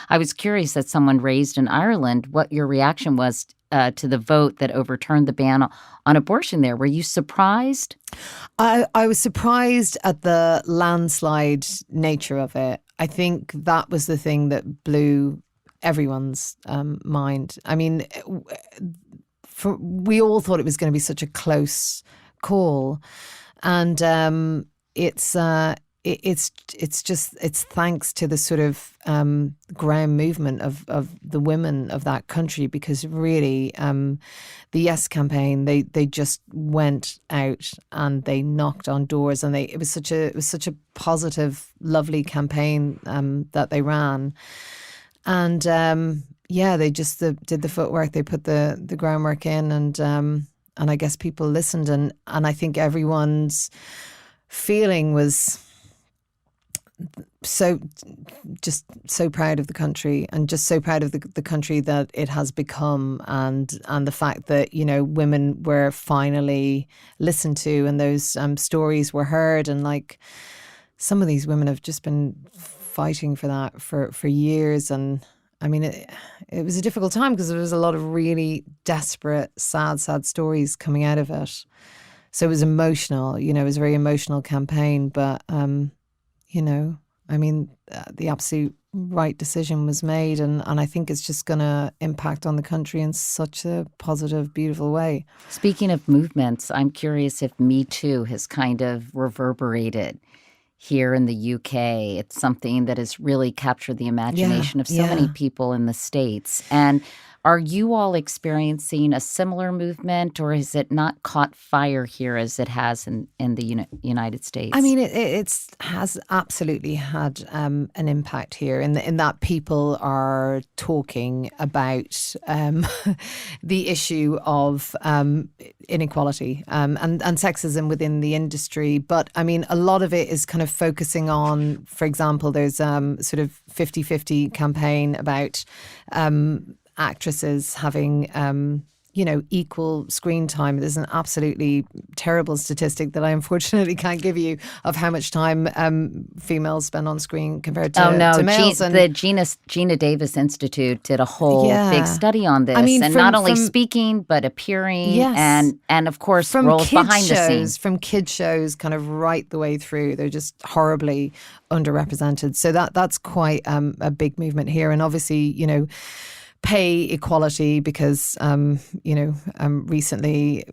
I was curious, that someone raised in Ireland, what your reaction was to the vote that overturned the ban on abortion there. Were you surprised? I was surprised at the landslide nature of it. I think that was the thing that blew everyone's mind. I mean, we all thought it was going to be such a close call, and it's thanks to the sort of ground movement of the women of that country, because really the Yes campaign, they just went out and they knocked on doors, and it was such a positive, lovely campaign that they ran. And they just did the footwork. They put the groundwork in, and I guess people listened, and I think everyone's feeling was so proud of the country, and just so proud of the country that it has become, and the fact that, you know, women were finally listened to, and those stories were heard, and like some of these women have just been fighting for that for years. And I mean, it was a difficult time because there was a lot of really desperate, sad stories coming out of it. So it was emotional, you know, it was a very emotional campaign. But, you know, I mean, the absolute right decision was made. And I think it's just going to impact on the country in such a positive, beautiful way. Speaking of movements, I'm curious if Me Too has kind of reverberated here in the UK. It's something that has really captured the imagination of so many people in the States. And are you all experiencing a similar movement, or has it not caught fire here as it has in the United States? I mean, it has absolutely had an impact here in that people are talking about the issue of inequality and sexism within the industry. But I mean, a lot of it is kind of focusing on, for example, there's sort of 50-50 campaign about actresses having, equal screen time. There's an absolutely terrible statistic that I unfortunately can't give you of how much time females spend on screen compared to males. The Gina Davis Institute did a whole big study on this. I mean, and not only speaking, but appearing, and of course, from roles behind the scenes. From kid shows kind of right the way through. They're just horribly underrepresented. So that's quite a big movement here. And obviously, you know, pay equality, because, recently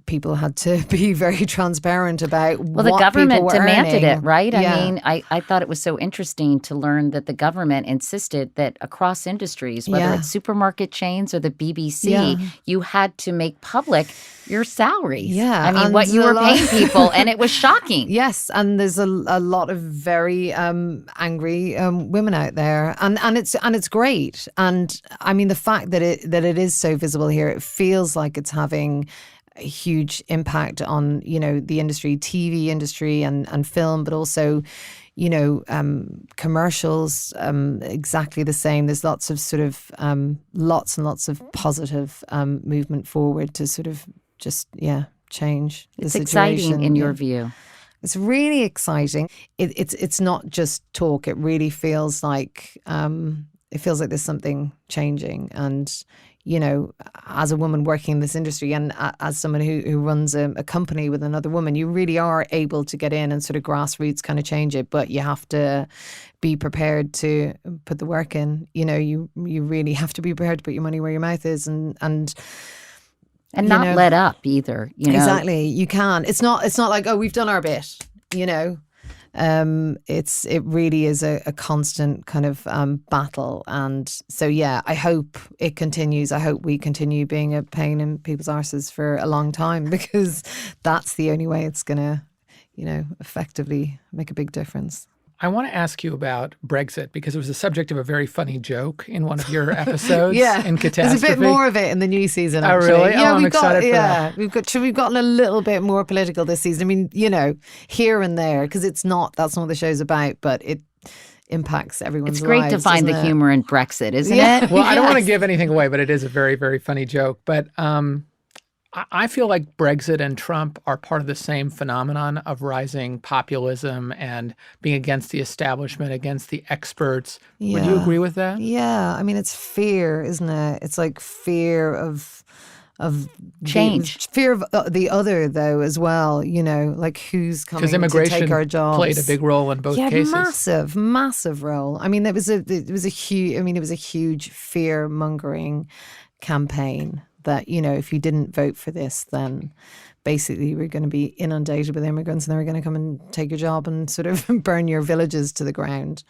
people had to be very transparent about what the government demanded earning. It, right? Yeah. I mean, I thought it was so interesting to learn that the government insisted that across industries, whether it's supermarket chains or the BBC, you had to make public your salaries. Yeah. I mean, what you were paying people, and it was shocking. Yes, and there's a lot of very angry women out there, and it's great. And I mean, the fact that it is so visible here, it feels like it's having a huge impact on, you know, the industry, TV industry and film, but also, you know, commercials, exactly the same. There's lots of sort of lots and lots of positive movement forward to sort of just change the situation. It's exciting in your view. It's really exciting. It's not just talk. It really feels like there's something changing. And, you know, as a woman working in this industry, and as someone who runs a company with another woman, you really are able to get in and sort of grassroots kind of change it. But you have to be prepared to put the work in. You know, you really have to be prepared to put your money where your mouth is, and not let up either. You know? Exactly. You can. It's not like, oh, we've done our bit. You know. It really is a constant kind of battle. And so, I hope it continues. I hope we continue being a pain in people's arses for a long time, because that's the only way it's going to, you know, effectively make a big difference. I want to ask you about Brexit, because it was the subject of a very funny joke in one of your episodes in Catastrophe. There's a bit more of it in the new season, actually. Oh, really? Yeah, I'm excited for that. We've gotten a little bit more political this season. I mean, you know, here and there, because that's not what the show's about, but it impacts everyone's lives. It's great to find the humor in Brexit, isn't it? Well, I don't want to give anything away, but it is a very, very funny joke. But I feel like Brexit and Trump are part of the same phenomenon of rising populism and being against the establishment, against the experts. Yeah. Would you agree with that? Yeah. I mean, it's fear, isn't it? It's like fear of change. Fear of the other, though, as well, like who's coming to take our jobs. Played a big role in both cases. Massive role. I mean, it was a huge fear-mongering campaign that, if you didn't vote for this, then basically we're going to be inundated with immigrants and they were going to come and take your job and sort of burn your villages to the ground.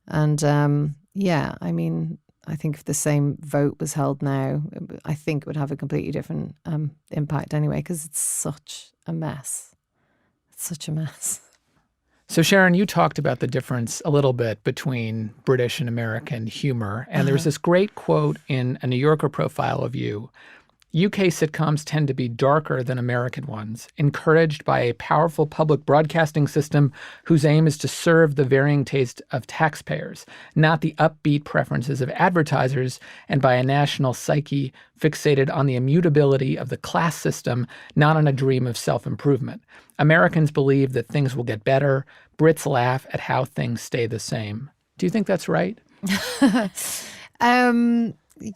And I mean, I think if the same vote was held now, I think it would have a completely different impact anyway, because it's such a mess. It's such a mess. So, Sharon, you talked about the difference a little bit between British and American humor. And there's this great quote in a New Yorker profile of you. UK sitcoms tend to be darker than American ones, encouraged by a powerful public broadcasting system whose aim is to serve the varying taste of taxpayers, not the upbeat preferences of advertisers, and by a national psyche fixated on the immutability of the class system, not on a dream of self-improvement. Americans believe that things will get better. Brits laugh at how things stay the same. Do you think that's right?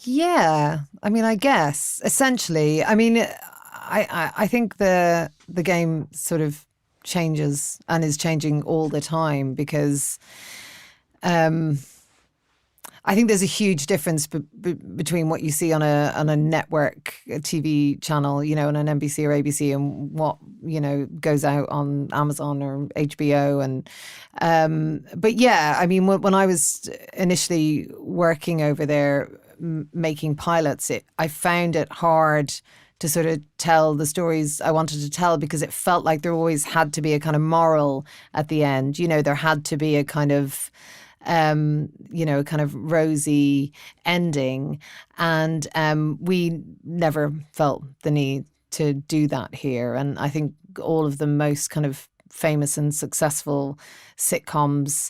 Yeah, I mean, I guess essentially. I mean, I think the game sort of changes and is changing all the time because I think there's a huge difference between what you see on a network a TV channel, on an NBC or ABC, and what goes out on Amazon or HBO. But yeah, I mean, when I was initially working over there, making pilots, I found it hard to sort of tell the stories I wanted to tell because it felt like there always had to be a kind of moral at the end. There had to be a kind of a kind of rosy ending, and we never felt the need to do that here. And I think all of the most kind of famous and successful sitcoms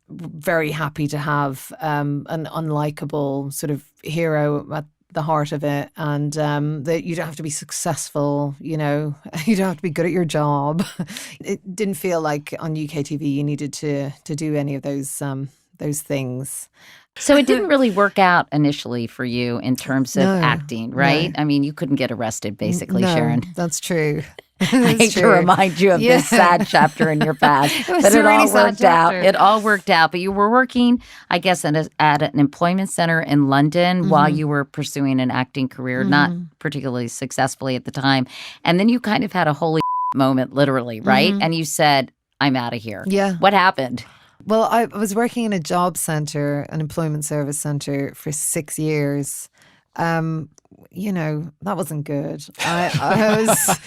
very happy to have an unlikable sort of hero at the heart of it, and that you don't have to be successful, you don't have to be good at your job. It didn't feel like on UK TV you needed to do any of those things. So it didn't really work out initially for you in terms of acting, right? No. I mean, you couldn't get arrested, basically, Sharon. That's true. I hate to remind you of this sad chapter in your past, but it all worked out. It all worked out. But you were working, I guess, at an employment center in London while you were pursuing an acting career, not particularly successfully at the time. And then you kind of had a holy moment, literally, right? And you said, I'm out of here. Yeah. What happened? Well, I was working in a job center, an employment service center for 6 years. That wasn't good. I was,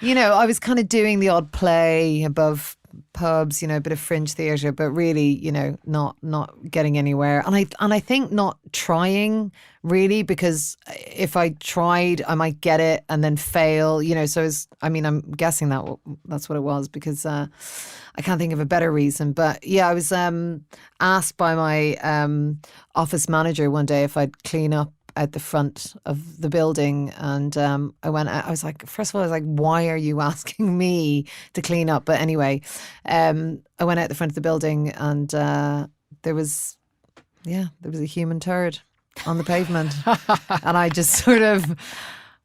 I was kind of doing the odd play above pubs, a bit of fringe theatre, but really, not getting anywhere. And I think not trying really, because if I tried, I might get it and then fail, so I'm guessing that's what it was, because I can't think of a better reason. But yeah, I was asked by my office manager one day if I'd clean up at the front of the building, and I went out. I was like, first of all, I was like, why are you asking me to clean up? But anyway, I went out the front of the building, and there was a human turd on the pavement, and I just sort of.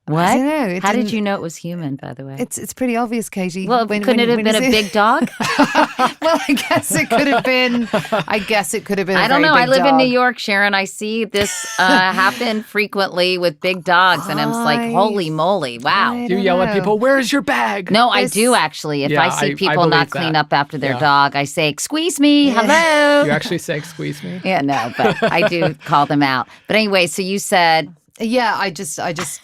What? I don't know. How did you know it was human, by the way? It's pretty obvious, Katie. Well, couldn't it have been a big dog? Well, I guess it could have been. I don't know. I live in New York, Sharon. I see this happen frequently with big dogs, and I'm just like, holy moly, wow. Do you yell at people, "Where's your bag?" No, I do actually. If I see people not clean up after their dog, I say, "Squeeze me, hello." You actually say, "Squeeze me"? Yeah, no, but I do call them out. But anyway, so you said. Yeah, I just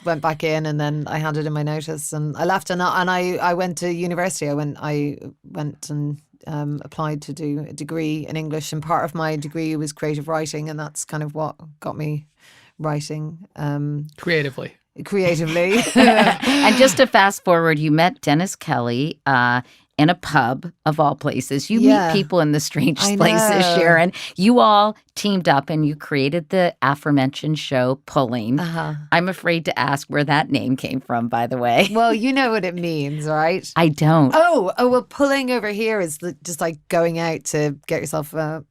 went back in, and then I handed in my notice, and I left, and I went to university. I went and applied to do a degree in English, and part of my degree was creative writing, and that's kind of what got me writing creatively. And just to fast forward, you met Dennis Kelly in a pub of all places. You Yeah. meet people in the strangest I places, know. Sharon. You all teamed up and you created the aforementioned show Pulling. Uh-huh. I'm afraid to ask where that name came from, by the way. Well, you know what it means, right? I don't. Oh, well, pulling over here is just like going out to get yourself, a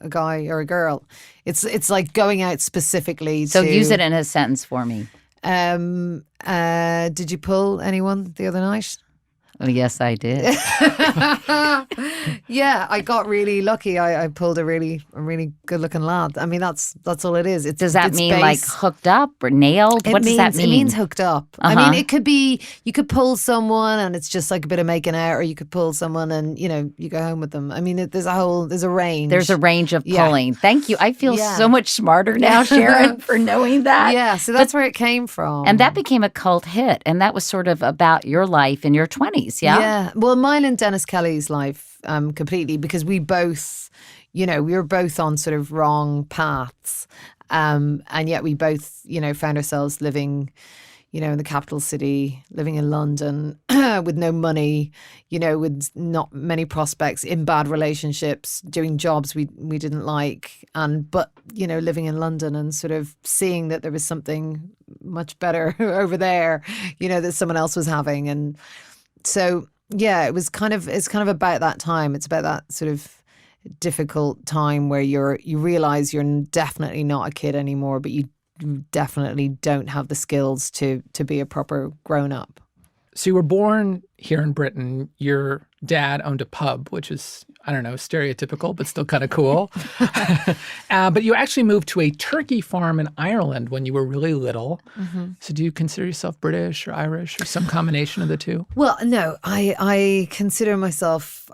guy or a girl. It's like going out specifically So to... use it in a sentence for me. Did you pull anyone the other night? Oh, yes, I did. Yeah, I got really lucky. I pulled a really good looking lad. I mean, that's all it is. Does that mean like hooked up or nailed? What does that mean? It means hooked up. I Uh-huh. mean, it could be, you could pull someone and it's just like a bit of making out, or you could pull someone and, you go home with them. I mean, there's a range. There's a range of Yeah. pulling. Thank you. I feel Yeah. so much smarter now, Sharon, for knowing that. Yeah, so that's where it came from. And that became a cult hit. And that was sort of about your life in your 20s, yeah? Yeah. Well, mine and Dennis Kelly's life completely, because we both, we were both on sort of wrong paths. And yet we both, found ourselves living, in the capital city, living in London with no money, with not many prospects, in bad relationships, doing jobs we didn't like. But living in London and sort of seeing that there was something much better over there, that someone else was having. And so, yeah, it's kind of about that time. It's about that sort of difficult time where you realize you're definitely not a kid anymore, but you definitely don't have the skills to be a proper grown up. So you were born here in Britain. Your dad owned a pub, which is, I don't know, stereotypical, but still kind of cool. But you actually moved to a turkey farm in Ireland when you were really little. Mm-hmm. So do you consider yourself British or Irish or some combination of the two? Well, no, I consider myself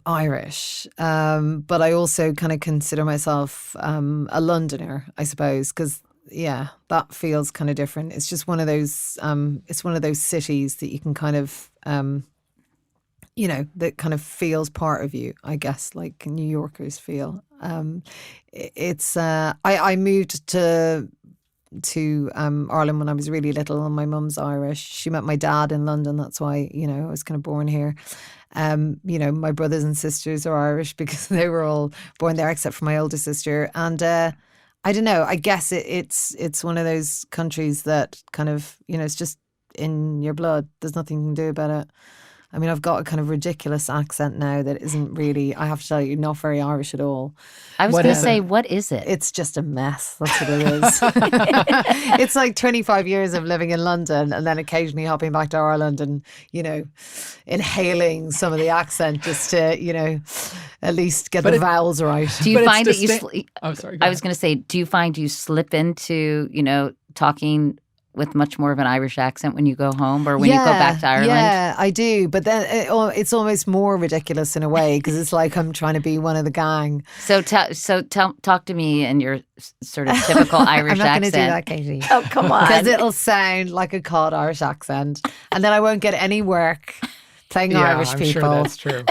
Irish, but I also kind of consider myself a Londoner, I suppose, because yeah, that feels kind of different. It's just one of those. It's one of those cities that you can kind of, that kind of feels part of you. I guess, like New Yorkers feel. I moved to Ireland when I was really little, and my mum's Irish. She met my dad in London. That's why I was kind of born here. My brothers and sisters are Irish because they were all born there, except for my older sister. And I don't know. I guess it's one of those countries that kind of, it's just in your blood. There's nothing you can do about it. I mean, I've got a kind of ridiculous accent now that isn't really, I have to tell you, not very Irish at all. I was going to say, what is it? It's just a mess. That's what it is. It's like 25 years of living in London and then occasionally hopping back to Ireland and, inhaling some of the accent just to, at least get the vowels right. Do you find that you... Oh, sorry. I was going to say, do you find you slip into, talking with much more of an Irish accent when you go home or when you go back to Ireland? Yeah, I do. But then it's almost more ridiculous in a way because it's like I'm trying to be one of the gang. So talk to me in your sort of typical Irish accent. I'm not going to do that, Katie. Oh, come on. Because it'll sound like a cod Irish accent. And then I won't get any work playing Irish I'm people. sure that's true.